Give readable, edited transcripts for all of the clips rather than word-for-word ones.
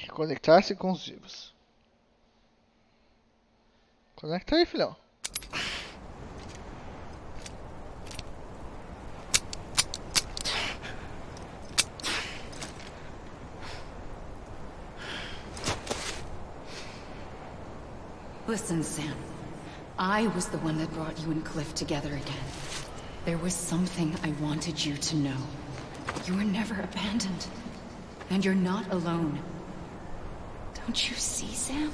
Reconectar-se com os vivos. Conecta aí, filhão. Listen, Sam. I was the one that brought you and Cliff together again. There was something I wanted you to know. You were never abandoned. And you're not alone. Don't you see, Sam?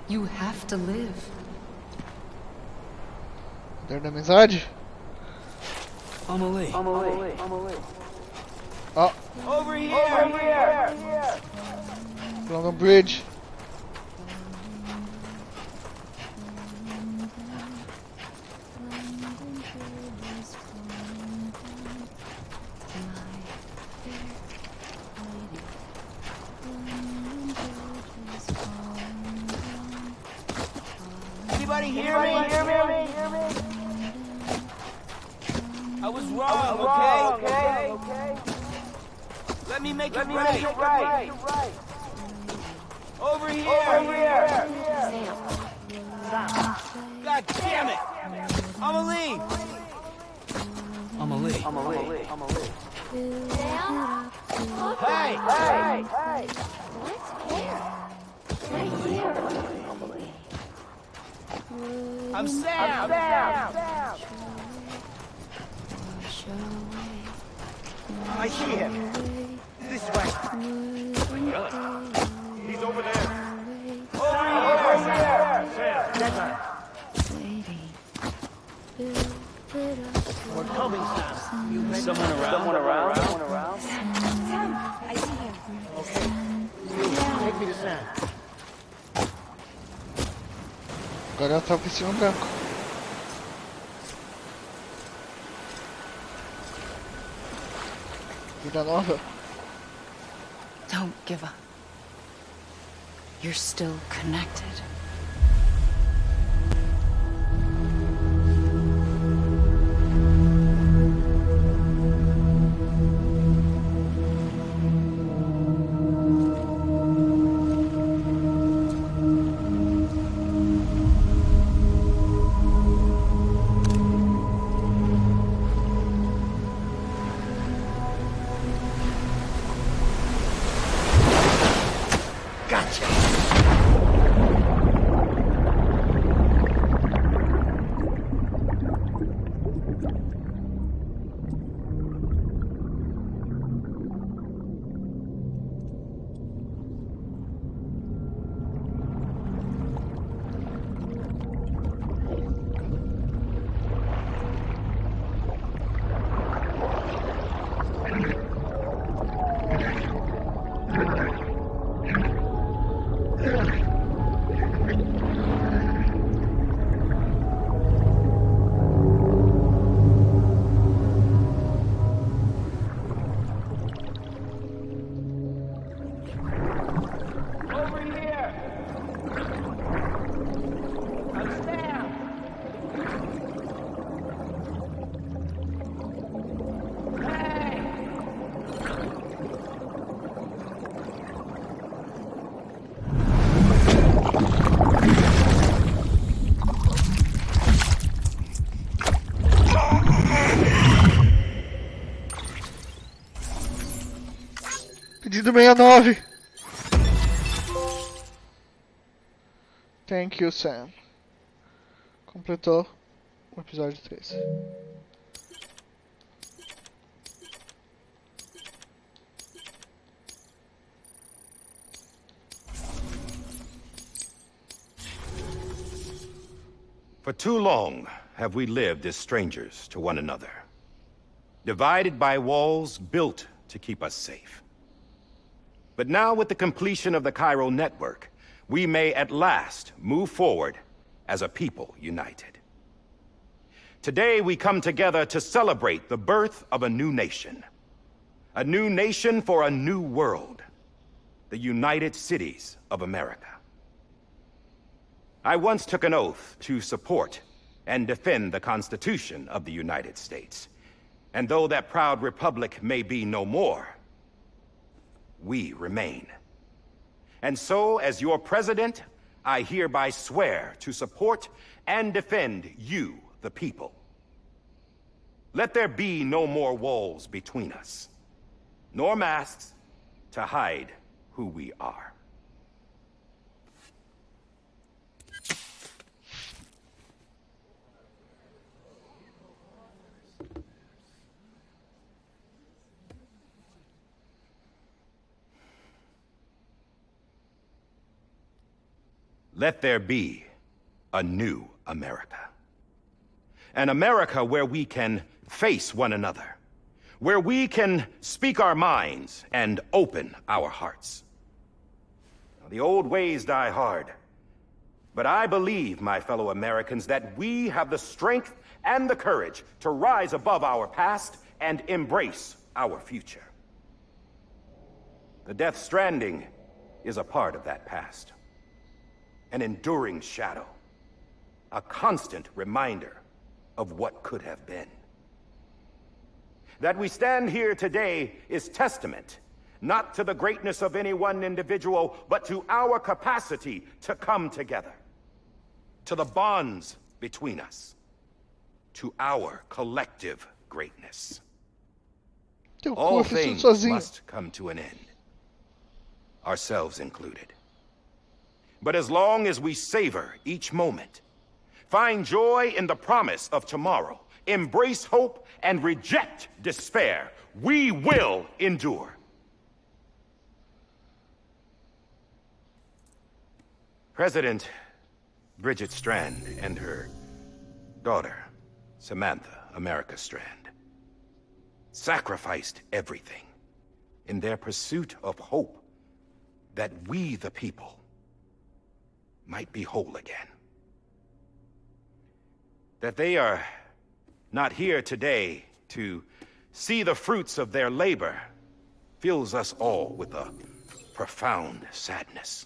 You have to live. Poder da amizade? Amelie. Ó. Over here! London Bridge. Anybody hear me? I was wrong, okay? Let me make it right. Over here! God damn it! Amelie! Hey! I'm Sam! I see him. This way. He's over there. Over here! Sam. We're coming, Sam. Someone around? Sam, I see him. Okay. Take me to Sam. Agora ela tá com esse branco. Vida nova. Don't give up. You're still connected. Pedido 69. Thank you, Sam. Completou o episódio 3. For too long have we lived as strangers to one another, divided by walls built to keep us safe. But now, with the completion of the Cairo network, we may at last move forward as a people united. Today we come together to celebrate the birth of a new nation. A new nation for a new world. The United Cities of America. I once took an oath to support and defend the Constitution of the United States. And though that proud republic may be no more, we remain. And so, as your president, I hereby swear to support and defend you, the people. Let there be no more walls between us, nor masks to hide who we are. Let there be a new America. An America where we can face one another, where we can speak our minds and open our hearts. The old ways die hard, but I believe, my fellow Americans, that we have the strength and the courage to rise above our past and embrace our future. The Death Stranding is a part of that past. An enduring shadow. A constant reminder of what could have been. That we stand here today is testament, not to the greatness of any one individual, but to our capacity to come together. To the bonds between us. To our collective greatness. All things must come to an end. Ourselves included. But as long as we savor each moment, find joy in the promise of tomorrow, embrace hope, and reject despair, we will endure. President Bridget Strand and her daughter, Samantha America Strand, sacrificed everything in their pursuit of hope that we, the people, might be whole again. That they are not here today to see the fruits of their labor fills us all with a profound sadness.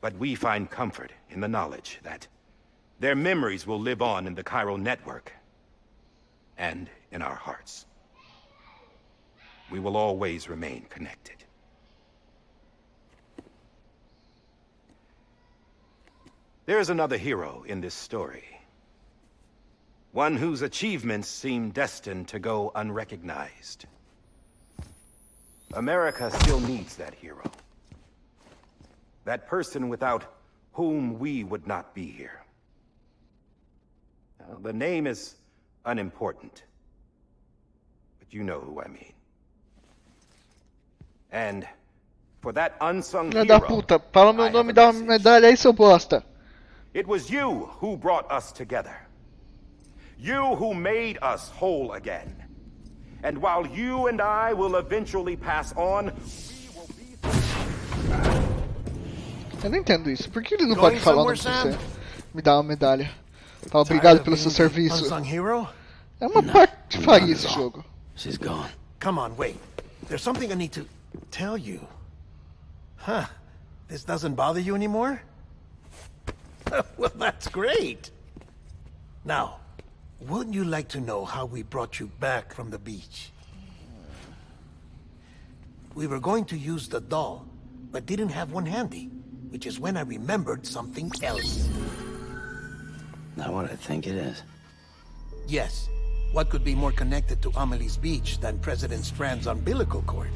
But we find comfort in the knowledge that their memories will live on in the chiral network and in our hearts. We will always remain connected. There is another hero in this story. One whose achievements seem destined to go unrecognized. America still needs that hero. That person without whom we would not be here. Now, the name is unimportant, but you know who I mean. And for that unsung Filha da hero, puta, fala meu I nome have da a message. medalha aí, seu bosta. It was you who brought us together. You who made us whole again. And while you and I will eventually pass on, we will be... Eu não entendo isso. Por que ele não pode falar o nome pra você? Me dá uma medalha. Fala Tired obrigado of pelo being seu the serviço. unsung hero? É uma parte de faria esse jogo. She's gone. Come on, wait. There's something I need to tell you. Huh. This doesn't bother you anymore? Well, that's great. Now, wouldn't you like to know how we brought you back from the beach? We were going to use the doll, but didn't have one handy, which is when I remembered something else. Not what I think it is. Yes. What could be more connected to Amelie's beach than President Strand's umbilical cord?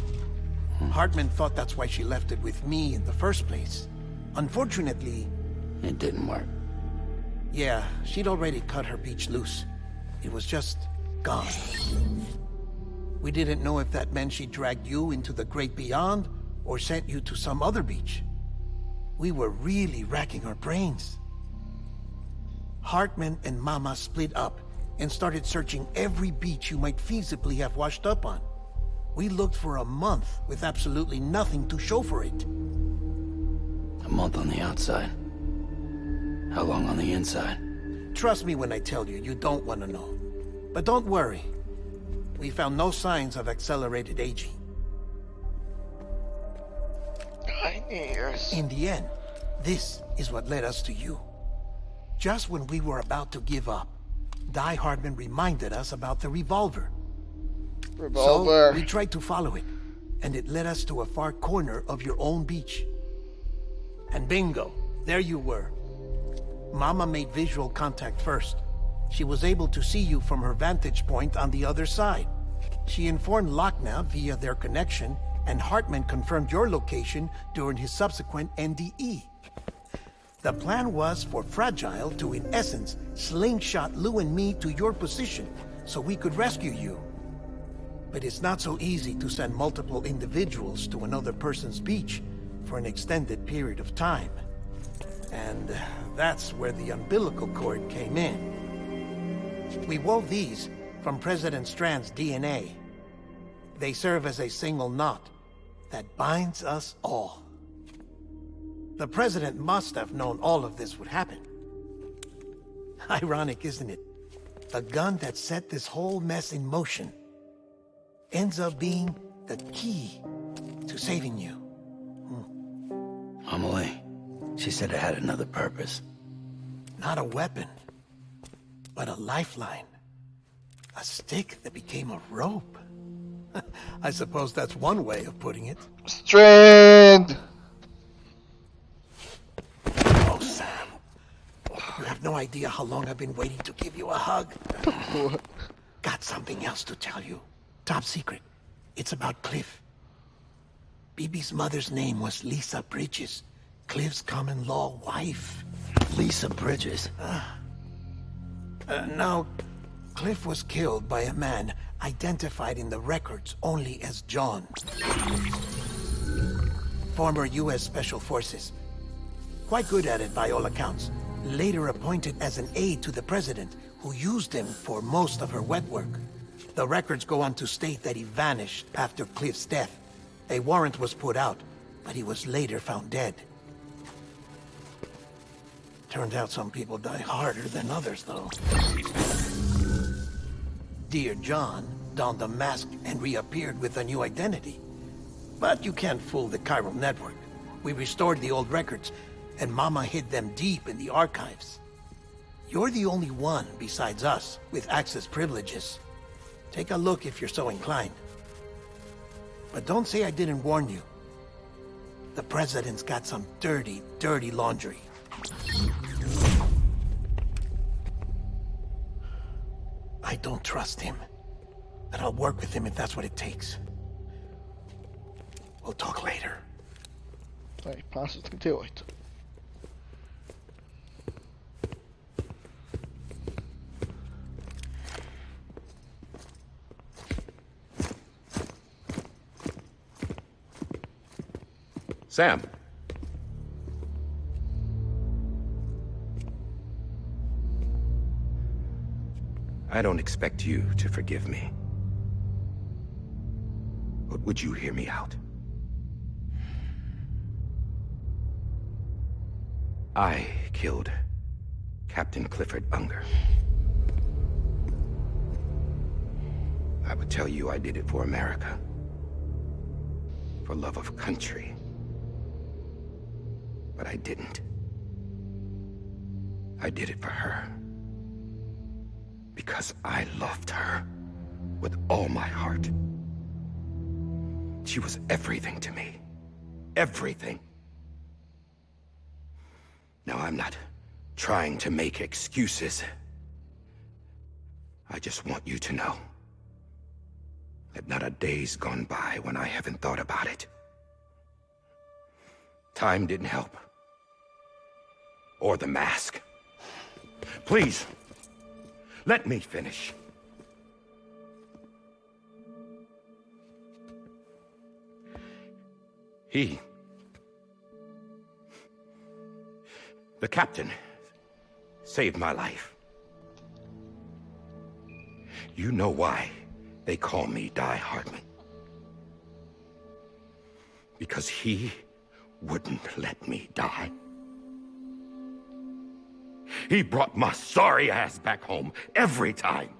Hartman thought that's why she left it with me in the first place. Unfortunately... It didn't work. Yeah, she'd already cut her beach loose. It was just gone. We didn't know if that meant she dragged you into the great beyond, or sent you to some other beach. We were really racking our brains. Hartman and Mama split up, and started searching every beach you might feasibly have washed up on. We looked for a month with absolutely nothing to show for it. A month on the outside. How long on the inside? Trust me when I tell you, you don't want to know. But don't worry. We found no signs of accelerated aging. 9 years. In the end, this is what led us to you. Just when we were about to give up, Die Hardman reminded us about the revolver. Revolver. So we tried to follow it, and it led us to a far corner of your own beach. And bingo, there you were. Mama made visual contact first. She was able to see you from her vantage point on the other side. She informed Lochna via their connection, and Hartman confirmed your location during his subsequent NDE. The plan was for Fragile to, in essence, slingshot Lou and me to your position so we could rescue you. But it's not so easy to send multiple individuals to another person's beach for an extended period of time. And that's where the umbilical cord came in. We wove these from President Strand's DNA. They serve as a single knot that binds us all. The President must have known all of this would happen. Ironic, isn't it? The gun that set this whole mess in motion ends up being the key to saving you. Amelie, she said it had another purpose. Not a weapon, but a lifeline. A stick that became a rope. I suppose that's one way of putting it. Strand! Oh, Sam. You have no idea how long I've been waiting to give you a hug. Got something else to tell you. Top secret. It's about Cliff. Bibi's mother's name was Lisa Bridges, Cliff's common-law wife. Lisa Bridges? Now, Cliff was killed by a man identified in the records only as John. Former U.S. Special Forces. Quite good at it by all accounts. Later appointed as an aide to the president, who used him for most of her wet work. The records go on to state that he vanished after Cliff's death. A warrant was put out, but he was later found dead. Turned out some people die harder than others, though. Dear John donned a mask and reappeared with a new identity. But you can't fool the chiral network. We restored the old records, and Mama hid them deep in the archives. You're the only one, besides us, with access privileges. Take a look if you're so inclined. But don't say I didn't warn you. The President's got some dirty, dirty laundry. I don't trust him. But I'll work with him if that's what it takes. We'll talk later. Aí, passo 38. Sam. I don't expect you to forgive me. But would you hear me out? I killed Captain Clifford Unger. I would tell you I did it for America. For love of country. But I didn't. I did it for her. Because I loved her with all my heart. She was everything to me. Everything. Now, I'm not trying to make excuses. I just want you to know that not a day's gone by when I haven't thought about it. Time didn't help. Or the mask. Please, let me finish. The captain, saved my life. You know why they call me Die Hartman. Because he wouldn't let me die. He brought my sorry ass back home every time.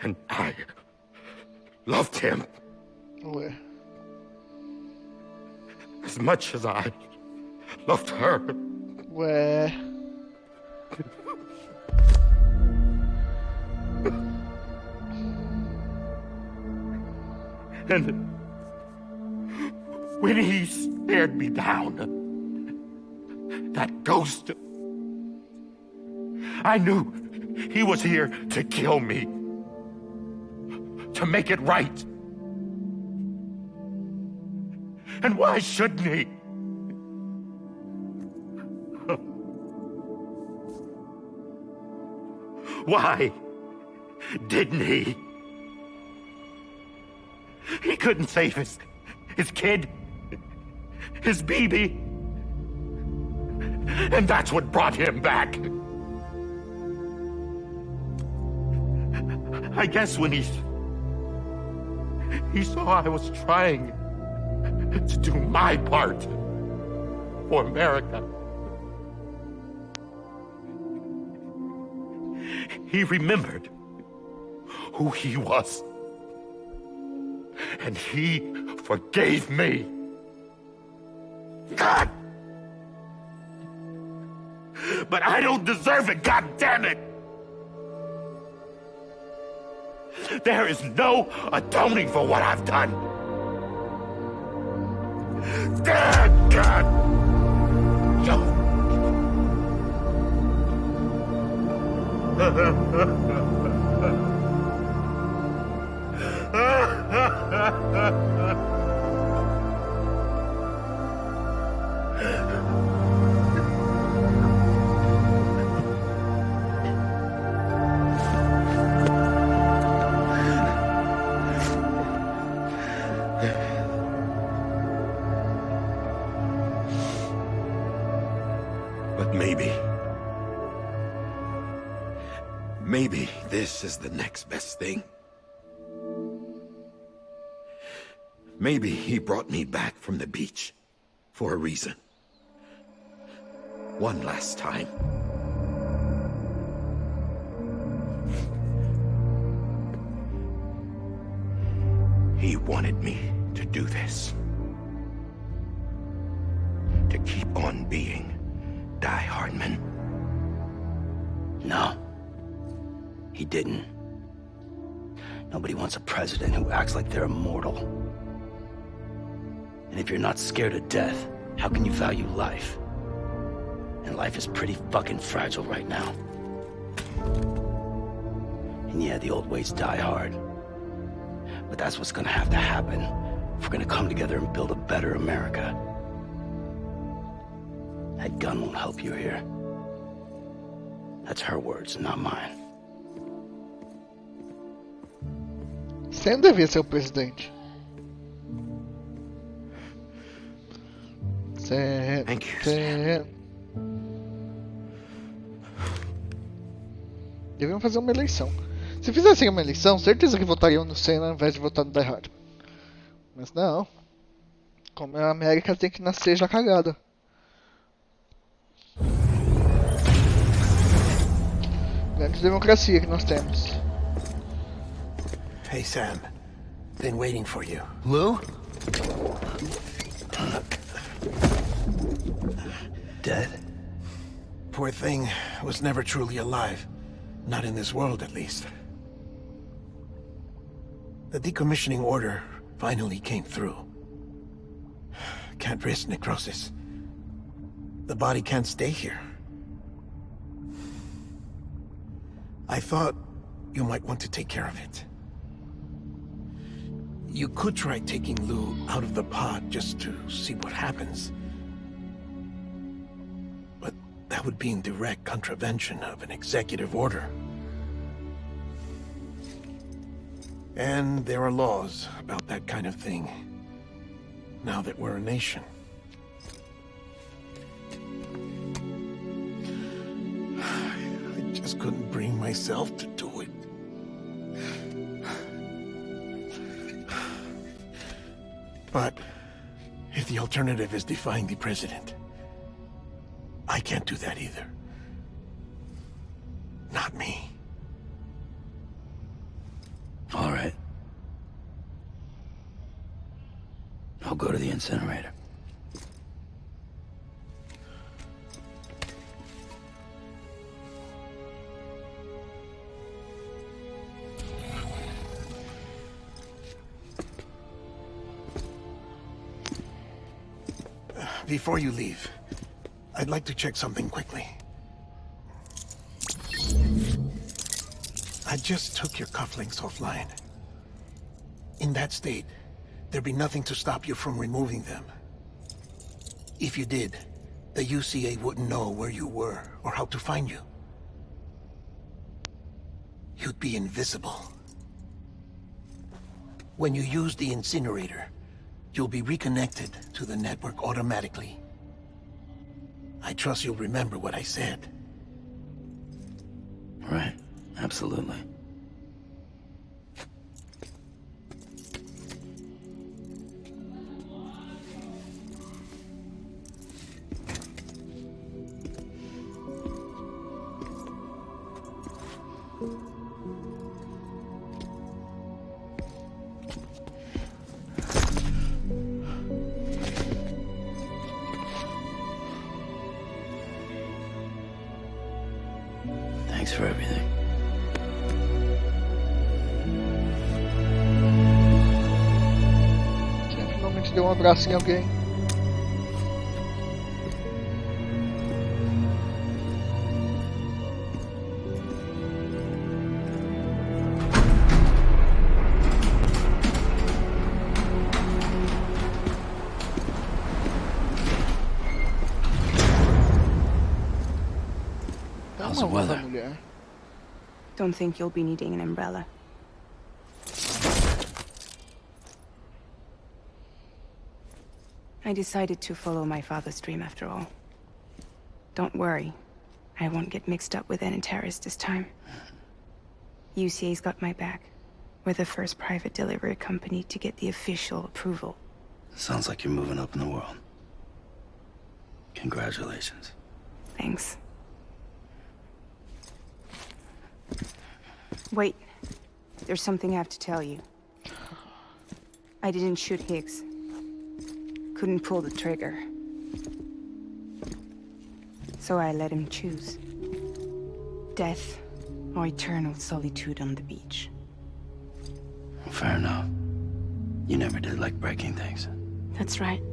And I loved him. Ué. As much as I loved her. Ué. And when he stared me down, that ghost, I knew he was here to kill me, to make it right. And why shouldn't he? Why didn't he? He couldn't save his kid, his baby. And that's what brought him back. I guess when he saw I was trying to do my part for America, he remembered who he was. And he forgave me. God! But I don't deserve it, God damn it! There is no atoning for what I've done. God! But maybe this is the next best thing. Maybe he brought me back from the beach for a reason. One last time. He wanted me to do this. To keep on being Die Hardman. No. He didn't. Nobody wants a president who acts like they're immortal. And if you're not scared of death, how can you value life? And life is pretty fucking fragile right now. And yeah, the old ways die hard. But that's what's gonna have to happen if we're gonna come together and build a better America. That gun won't help you here. That's her words, not mine. Sam devia ser o presidente. Thank you, Sam. Deviam fazer uma eleição. Se fizessem uma eleição, certeza que votariam no Senna ao invés de votar no Die Hard. Mas não. Como a América tem que nascer já cagada. Grande democracia que nós temos. Hey, Sam. Been waiting for you. Lou? Dead? Poor thing was never truly alive. Not in this world, at least. The decommissioning order finally came through. Can't risk necrosis. The body can't stay here. I thought you might want to take care of it. You could try taking Lou out of the pod just to see what happens. But that would be in direct contravention of an executive order. And there are laws about that kind of thing, now that we're a nation. I just couldn't bring myself to do it. But if the alternative is defying the president, I can't do that either. Not me. All right. I'll go to the incinerator. Before you leave, I'd like to check something quickly. I just took your cufflinks offline. In that state, there'd be nothing to stop you from removing them. If you did, the UCA wouldn't know where you were or how to find you. You'd be invisible. When you use the incinerator, you'll be reconnected to the network automatically. I trust you'll remember what I said. Right. Absolutely. Thanks for everything. Finalmente deu um abraço em alguém. How's the weather? Mulher. Don't think you'll be needing an umbrella. I decided to follow my father's dream after all. Don't worry. I won't get mixed up with any terrorists this time. UCA's got my back. We're the first private delivery company to get the official approval. Sounds like you're moving up in the world. Congratulations. Thanks. Wait. There's something I have to tell you. I didn't shoot Higgs. Couldn't pull the trigger. So I let him choose. Death or eternal solitude on the beach. Fair enough. You never did like breaking things. That's right.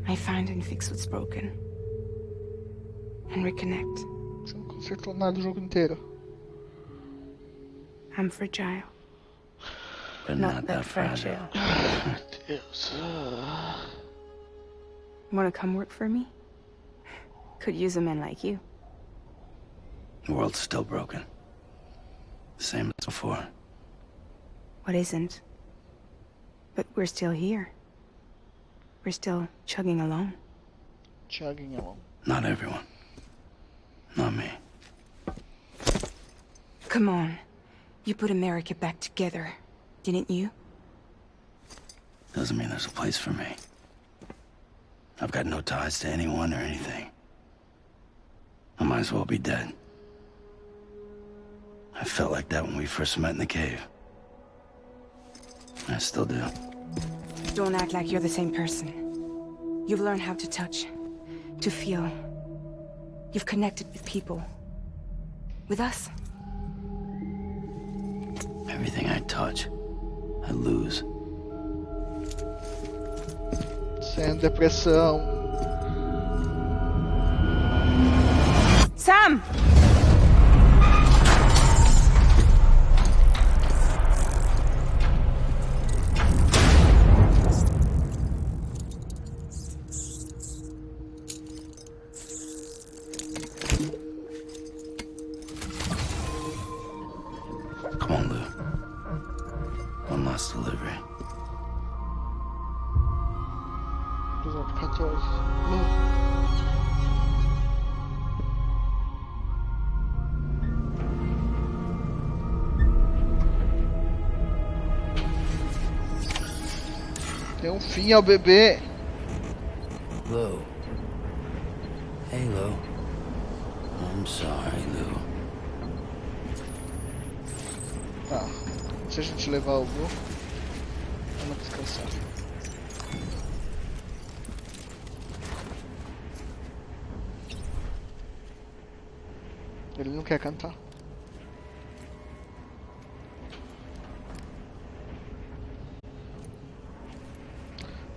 I find and fix what's broken. And reconnect. Você não consertou nada o jogo inteiro. I'm fragile. But not that fragile. Deus. Wanna come work for me? Could use a man like you. The world's still broken. Same as before. What isn't? But we're still here. We're still chugging along. Chugging along. Not everyone. Not me. Come on. You put America back together, didn't you? Doesn't mean there's a place for me. I've got no ties to anyone or anything. I might as well be dead. I felt like that when we first met in the cave. I still do. Don't act like you're the same person. You've learned how to touch, to feel. You've connected with people. With us. Everything I touch, I lose. Sem depressão. Sam! Come on, Lou. One last delivery. Episódio 14. Tem um fim ao bebê. Lou. Hey, Lou. I'm sorry, Lou. Tá. Se a gente levar o Lu, vamos descansar. Ele não quer cantar.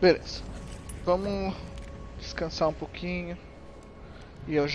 Beleza. Vamos Descansar um pouquinho. E eu